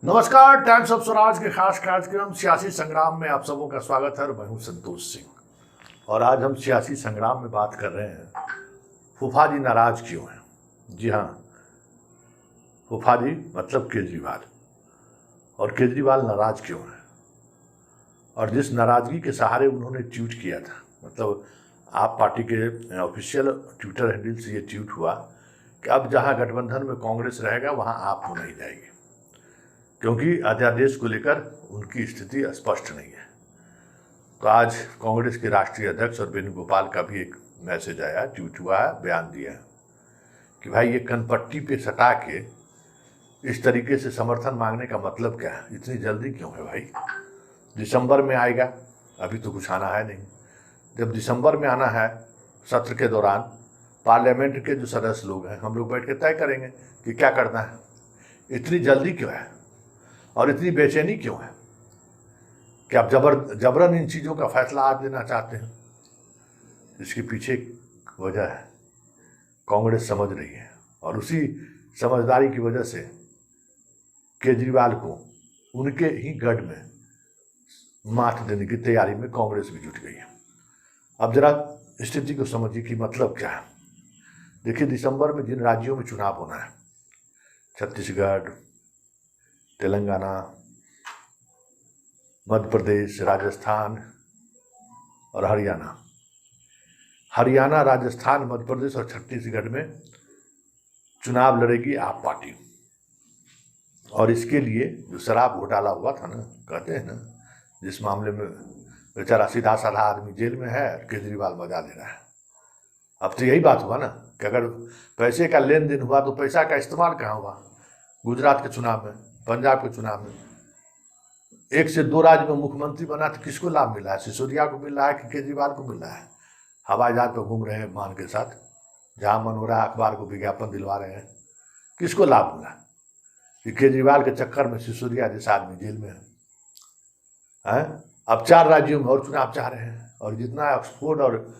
नमस्कार। Times of Swaraj के खास कार्यक्रम सियासी संग्राम में आप सबों का स्वागत है। मैं हूं संतोष सिंह और आज हम सियासी संग्राम में बात कर रहे हैं फूफा जी नाराज क्यों हैं। जी हाँ, फूफा जी मतलब केजरीवाल, और केजरीवाल नाराज क्यों हैं। और जिस नाराजगी के सहारे उन्होंने ट्वीट किया था, मतलब आप पार्टी के ऑफिशियल ट्विटर हैंडल से ये ट्वीट हुआ कि अब जहां गठबंधन में कांग्रेस रहेगा वहां आप हो नहीं जाएगी, क्योंकि अध्यादेश को लेकर उनकी स्थिति स्पष्ट नहीं है। तो आज कांग्रेस के राष्ट्रीय अध्यक्ष और वेणुगोपाल का भी एक मैसेज आया, ट्वीट हुआ है, बयान दिया है कि भाई ये कनपट्टी पे सटा के इस तरीके से समर्थन मांगने का मतलब क्या है, इतनी जल्दी क्यों है भाई। दिसंबर में आएगा, अभी तो कुछ आना है नहीं। जब दिसंबर में आना है सत्र के दौरान, पार्लियामेंट के जो सदस्य लोग हैं हम लोग बैठ के तय करेंगे कि क्या करना है। इतनी जल्दी क्यों है और इतनी बेचैनी क्यों है कि आप जबरन इन चीज़ों का फैसला आज लेना चाहते हैं। इसके पीछे वजह है कांग्रेस समझ रही है, और उसी समझदारी की वजह से केजरीवाल को उनके ही गढ़ में मात देने की तैयारी में कांग्रेस भी जुट गई है। अब जरा स्थिति को समझिए कि मतलब क्या है। देखिए, दिसंबर में जिन राज्यों में चुनाव होना है, छत्तीसगढ़, तेलंगाना, मध्य प्रदेश, राजस्थान और हरियाणा, राजस्थान, मध्य प्रदेश और छत्तीसगढ़ में चुनाव लड़ेगी आप पार्टी। और इसके लिए जो शराब घोटाला हुआ था ना, कहते हैं ना, जिस मामले में बेचारा सीधा साधा आदमी जेल में है, केजरीवाल मजा ले रहा है। अब तो यही बात हुआ ना कि अगर पैसे का लेन देन हुआ तो पैसा का इस्तेमाल कहाँ हुआ। गुजरात के चुनाव में, पंजाब के चुनाव में 1 से 2 राज्य में मुख्यमंत्री बना तो किसको लाभ मिला है? सिसोदिया को मिल रहा है कि केजरीवाल को मिल रहा है? हवाई जहाज पर घूम रहे हैं मान के साथ, जहां मन हो रहा है अखबार को विज्ञापन दिलवा रहे हैं। किसको लाभ मिला कि केजरीवाल के चक्कर में सिसोदिया जैसा आदमी जेल में है? अब 4 राज्यों में और चुनाव चाह रहे हैं, और जितना ऑक्सफोर्ड और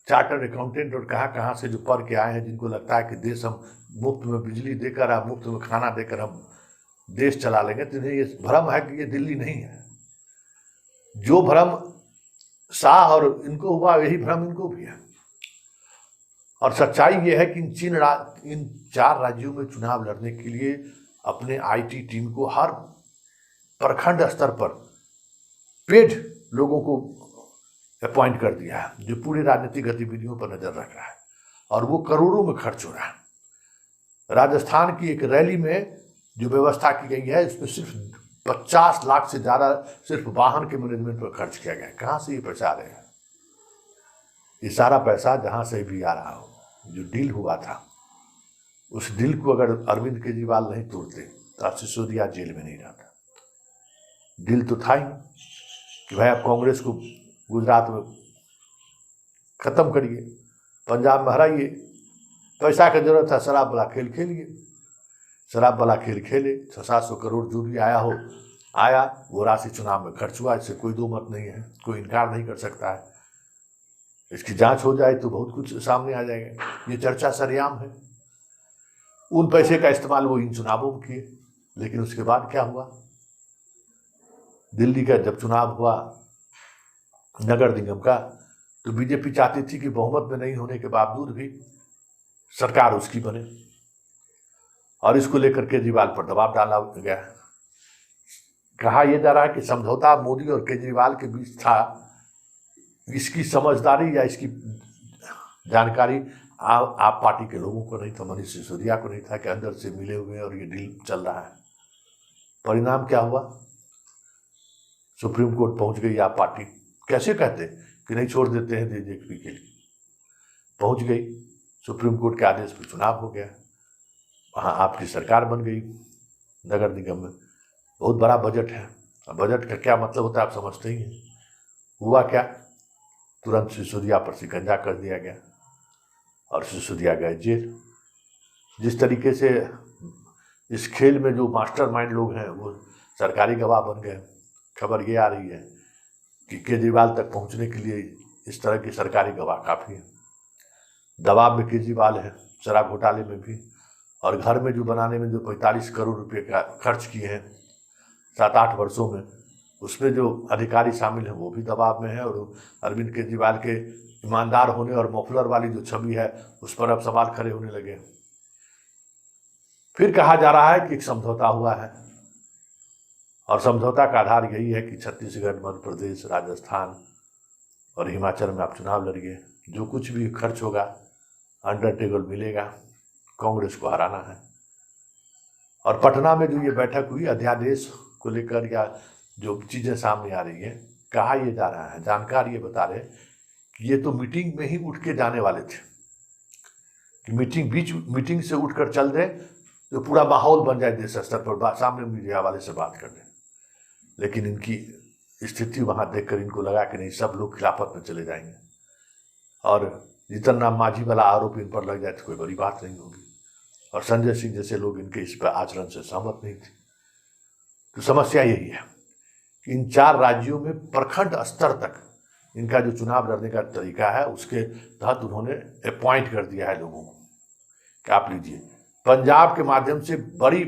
चार्टर्ड अकाउंटेंट और कहाँ से जो पढ़ के आए हैं, जिनको लगता है कि देश हम मुफ्त में बिजली देकर, आप मुफ्त में खाना देकर हम देश चला लेंगे, तो ये भ्रम है कि ये दिल्ली नहीं है। जो भ्रम शाह और इनको हुआ, यही भ्रम इनको भी है। और सच्चाई ये है कि इन 4 राज्यों में चुनाव लड़ने के लिए अपने आईटी टीम को हर प्रखंड स्तर पर पेड लोगों को अपॉइंट कर दिया है, जो पूरी राजनीतिक गतिविधियों पर नजर रख रहा है, और वो करोड़ों में खर्च हो रहा है। राजस्थान की एक रैली में जो व्यवस्था की गई है, इसमें सिर्फ 50 लाख से ज़्यादा सिर्फ वाहन के मैनेजमेंट पर खर्च किया गया है। कहाँ से ये पैसा आ रहे हैं? ये सारा पैसा जहाँ से भी आ रहा हो, जो डील हुआ था, उस डील को अगर अरविंद केजरीवाल नहीं तोड़ते तो आज सिसोदिया जेल में नहीं रहता। डील तो था ही कि भाई आप कांग्रेस को गुजरात में खत्म करिए, पंजाब में हराइए, पैसा की जरूरत है, शराब वाला खेल खेलिए, शराब वाला खेल खेले, 600-700 करोड़ जो भी आया वो राशि चुनाव में खर्च हुआ। इससे कोई दो मत नहीं है, कोई इनकार नहीं कर सकता है। इसकी जांच हो जाए तो बहुत कुछ सामने आ जाएगा। ये चर्चा सरेआम है। उन पैसे का इस्तेमाल वो इन चुनावों में किए, लेकिन उसके बाद क्या हुआ? दिल्ली का जब चुनाव हुआ नगर निगम का, तो बीजेपी चाहती थी कि बहुमत में नहीं होने के बावजूद भी सरकार उसकी बने, और इसको लेकर केजरीवाल पर दबाव डाला गया। कहा यह जा रहा है कि समझौता मोदी और केजरीवाल के बीच था। इसकी समझदारी या इसकी जानकारी आप पार्टी के लोगों को नहीं था, मनीष सिसोदिया को नहीं था कि अंदर से मिले हुए और ये डील चल रहा है। परिणाम क्या हुआ? सुप्रीम कोर्ट पहुंच गई आप पार्टी। कैसे कहते कि नहीं छोड़ देते हैं बीजेपी के लिए? पहुंच गई, सुप्रीम कोर्ट के आदेश पर चुनाव हो गया, वहाँ आपकी सरकार बन गई। नगर निगम में बहुत बड़ा बजट है। बजट का क्या मतलब होता है आप समझते ही हैं। हुआ क्या? तुरंत सिसोदिया पर शिकंजा कर दिया गया और सिसोदिया गए जेल। जिस तरीके से इस खेल में जो मास्टरमाइंड लोग हैं वो सरकारी गवाह बन गए। खबर ये आ रही है कि केजरीवाल तक पहुंचने के लिए इस तरह की सरकारी गवाह काफ़ी है। दबाव में केजरीवाल है, शराब घोटाले में भी, और घर में जो बनाने में जो 45 करोड़ रुपए का खर्च किए हैं 7-8 वर्षों में, उसमें जो अधिकारी शामिल हैं वो भी दबाव में है, और अरविंद केजरीवाल के ईमानदार होने और मफलर वाली जो छवि है उस पर अब सवाल खड़े होने लगे। फिर कहा जा रहा है कि एक समझौता हुआ है, और समझौता का आधार यही है कि छत्तीसगढ़, मध्य प्रदेश, राजस्थान और हिमाचल में आप चुनाव लड़िए, जो कुछ भी खर्च होगा अंडर टेबल मिलेगा, कांग्रेस को हराना है। और पटना में जो ये बैठक हुई अध्यादेश को लेकर, या जो चीज़ें सामने आ रही है, कहा यह जा रहा है, जानकार ये बता रहे कि ये तो मीटिंग में ही उठ के जाने वाले थे, कि मीटिंग से उठकर चल दें तो पूरा माहौल बन जाए देश स्तर पर, सामने मीडिया वाले से बात कर लें। लेकिन इनकी स्थिति वहाँ देखकर इनको लगा कि नहीं, सब लोग खिलाफत में चले जाएंगे, और जीतन राम मांझी वाला आरोप इन पर लग जाए तो कोई बड़ी बात नहीं होगी। और संजय सिंह जैसे लोग इनके इस पर आचरण से सहमत नहीं थे। तो समस्या यही है कि इन 4 राज्यों में प्रखंड स्तर तक इनका जो चुनाव लड़ने का तरीका है, उसके तहत उन्होंने अपॉइंट कर दिया है लोगों को कि आप लीजिए। पंजाब के माध्यम से बड़ी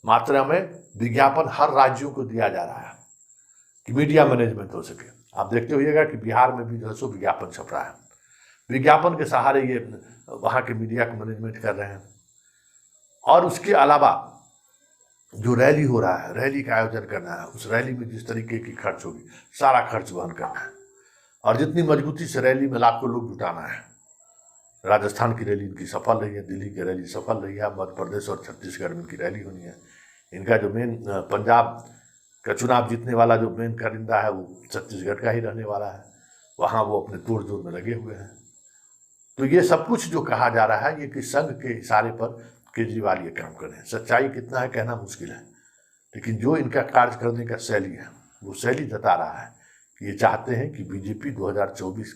मात्रा में विज्ञापन हर राज्यों को दिया जा रहा है कि मीडिया मैनेजमेंट हो सके। आप देखते होइएगा कि बिहार में भी जो है सो विज्ञापन छप रहा है, विज्ञापन के सहारे ये वहाँ के मीडिया को मैनेजमेंट कर रहे हैं। और उसके अलावा जो रैली हो रहा है, रैली का आयोजन करना है, उस रैली में जिस तरीके की खर्च होगी, सारा खर्च वहन करना है, और जितनी मजबूती से रैली में लाखों लोग जुटाना है। राजस्थान की रैली इनकी सफल रही है, दिल्ली की रैली सफल रही है, मध्य प्रदेश और छत्तीसगढ़ में इनकी रैली होनी है। इनका जो मेन पंजाब का चुनाव जीतने वाला जो मेन कारिंदा है वो छत्तीसगढ़ का ही रहने वाला है, वहाँ वो अपने तोड़ जोड़ में लगे हुए हैं। तो ये सब कुछ जो कहा जा रहा है, ये कि संघ के इशारे पर केजरीवाल ये काम कर रहे हैं। सच्चाई कितना है कहना मुश्किल है, लेकिन जो इनका कार्य करने का शैली है, वो शैली जता रहा है कि ये चाहते हैं कि बीजेपी 2024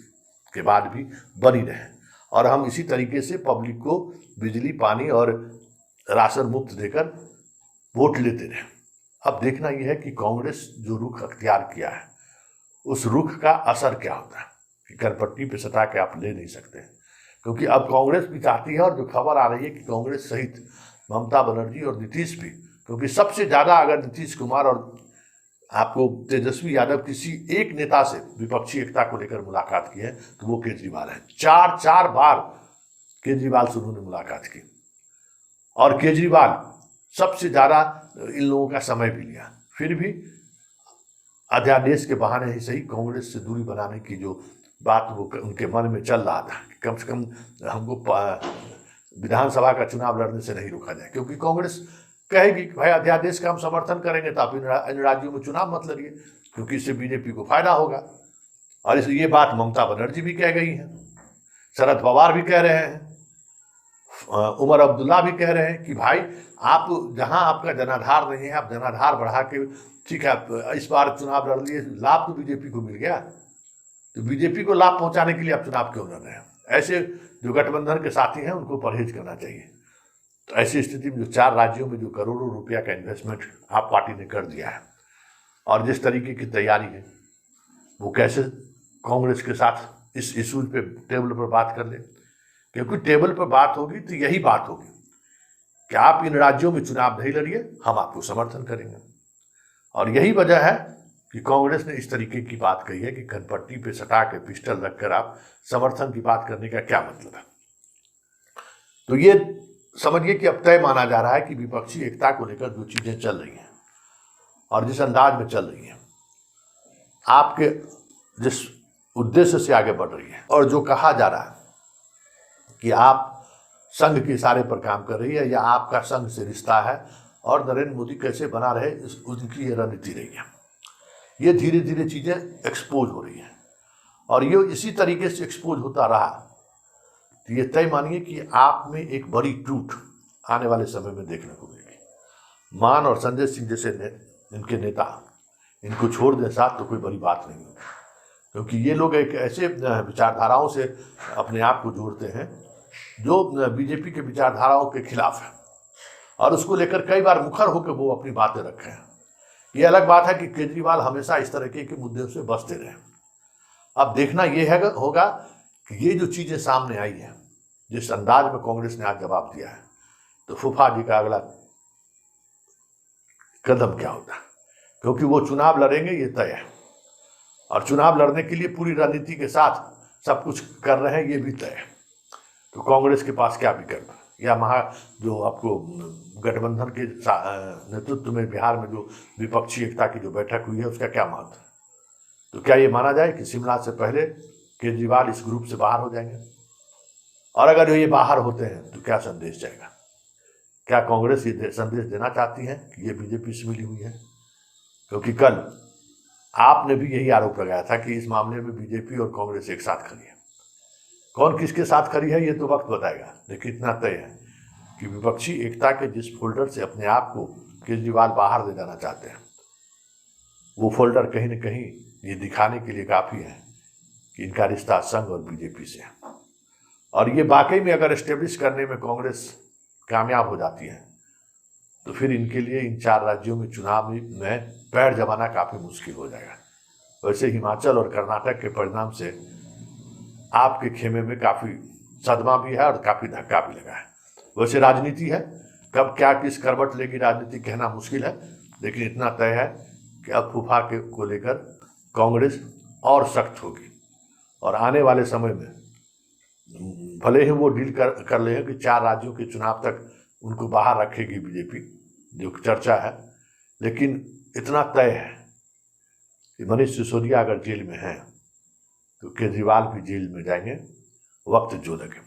के बाद भी बनी रहे, और हम इसी तरीके से पब्लिक को बिजली, पानी और राशन मुफ्त देकर वोट लेते रहे। अब देखना यह है कि कांग्रेस जो रुख अख्तियार किया है, उस रुख का असर क्या होता है, कि करपट्टी पे सटा के आप ले नहीं सकते, क्योंकि अब कांग्रेस भी चाहती है, और जो खबर आ रही है कि कांग्रेस सहित ममता बनर्जी और नीतीश भी, क्योंकि सबसे ज़्यादा अगर नीतीश कुमार और आपको तेजस्वी यादव किसी एक नेता से विपक्षी एकता को लेकर मुलाकात की है तो वो केजरीवाल है। 4 बार केजरीवाल से उन्होंने मुलाकात की, और केजरीवाल सबसे ज़्यादा इन लोगों का समय भी लिया। फिर भी अध्यादेश के बहाने ही सही कांग्रेस से दूरी बनाने की जो बात वो उनके मन में चल रहा था कि कम से कम हमको विधानसभा का चुनाव लड़ने से नहीं रोका जाए, क्योंकि कांग्रेस कहेगी कि भाई अध्यादेश का हम समर्थन करेंगे तो आप इन राज्यों में चुनाव मत लड़िए, क्योंकि इससे बीजेपी को फायदा होगा। और इसलिए ये बात ममता बनर्जी भी कह गई हैं, शरद पवार भी कह रहे हैं, उमर अब्दुल्ला भी कह रहे हैं कि भाई आप जहां आपका जनाधार नहीं है, आप जनाधार बढ़ा के ठीक है इस बार चुनाव लड़ लिए, लाभ तो बीजेपी को मिल गया, तो बीजेपी को लाभ पहुंचाने के लिए आप चुनाव क्यों लड़ रहे हैं। ऐसे जो गठबंधन के साथी हैं उनको परहेज करना चाहिए। तो ऐसी स्थिति में जो 4 राज्यों में जो करोड़ों रुपया का इन्वेस्टमेंट आप पार्टी ने कर दिया है, और जिस तरीके की तैयारी है, वो कैसे कांग्रेस के साथ इस इशूज पे टेबल पर बात कर ले, क्योंकि टेबल पर बात होगी तो यही बात होगी कि आप इन राज्यों में चुनाव नहीं लड़िए, हम आपको समर्थन करेंगे। और यही वजह है कि कांग्रेस ने इस तरीके की बात कही है कि कनपट्टी पे सटा के पिस्टल रखकर आप समर्थन की बात करने का क्या मतलब है। तो ये समझिए कि अब तय माना जा रहा है कि विपक्षी एकता को लेकर जो चीजें चल रही हैं और जिस अंदाज में चल रही हैं, आपके जिस उद्देश्य से आगे बढ़ रही है, और जो कहा जा रहा है कि आप संघ के इशारे पर काम कर रही है या आपका संघ से रिश्ता है और नरेंद्र मोदी कैसे बना रहे, उनकी ये रणनीति रही है। ये धीरे धीरे चीजें एक्सपोज हो रही हैं, और ये इसी तरीके से एक्सपोज होता रहा तो ये तय मानिए कि आप में एक बड़ी टूट आने वाले समय में देखने को मिलेगी। मान और संजय सिंह जैसे इनके नेता इनको छोड़ दें साथ तो कोई बड़ी बात नहीं होगी, क्योंकि ये लोग एक ऐसे विचारधाराओं से अपने आप को जोड़ते हैं जो बीजेपी के विचारधाराओं के खिलाफ है, और उसको लेकर कई बार मुखर होकर वो अपनी बातें रखे हैं। ये अलग बात है कि केजरीवाल हमेशा इस तरह के मुद्दों से बचते रहे। अब देखना यह होगा कि ये जो चीजें सामने आई हैं, जिस अंदाज में कांग्रेस ने आज जवाब दिया है, तो फूफा जी का अगला कदम क्या होता, क्योंकि वो चुनाव लड़ेंगे ये तय है, और चुनाव लड़ने के लिए पूरी रणनीति के साथ सब कुछ कर रहे हैं ये भी तय है। तो कांग्रेस के पास क्या विकल्प है, या जो आपको गठबंधन के नेतृत्व में बिहार में जो विपक्षी एकता की जो बैठक हुई है उसका क्या महत्व है? तो क्या ये माना जाए कि शिमला से पहले केजरीवाल इस ग्रुप से बाहर हो जाएंगे? और अगर ये बाहर होते हैं तो क्या संदेश जाएगा? क्या कांग्रेस ये संदेश देना चाहती है कि ये बीजेपी से मिली हुई है? क्योंकि कल आपने भी यही आरोप लगाया था कि इस मामले में बीजेपी और कांग्रेस एक साथ खड़ी है। कौन किसके साथ खड़ी है ये तो वक्त बताएगा, लेकिन इतना तय है कि विपक्षी एकता के जिस फोल्डर से अपने आप को केजरीवाल बाहर ले जाना चाहते हैं, वो फोल्डर कहीं न कहीं ये दिखाने के लिए काफ़ी है कि इनका रिश्ता संघ और बीजेपी से है। और ये वाकई में अगर एस्टेब्लिश करने में कांग्रेस कामयाब हो जाती है तो फिर इनके लिए इन 4 राज्यों में चुनाव में पैर जमाना काफ़ी मुश्किल हो जाएगा। वैसे हिमाचल और कर्नाटक के परिणाम से आपके खेमे में काफ़ी सदमा भी है और काफ़ी धक्का भी लगा है। वैसे राजनीति है, कब क्या किस करवट लेगी राजनीति कहना मुश्किल है, लेकिन इतना तय है कि अब फूफा को लेकर कांग्रेस और सख्त होगी, और आने वाले समय में भले ही वो डील कर ले कि 4 राज्यों के चुनाव तक उनको बाहर रखेगी बीजेपी, जो चर्चा है, लेकिन इतना तय है कि मनीष सिसोदिया अगर जेल में हैं तो केजरीवाल भी जेल में जाएंगे, वक्त जो लगे।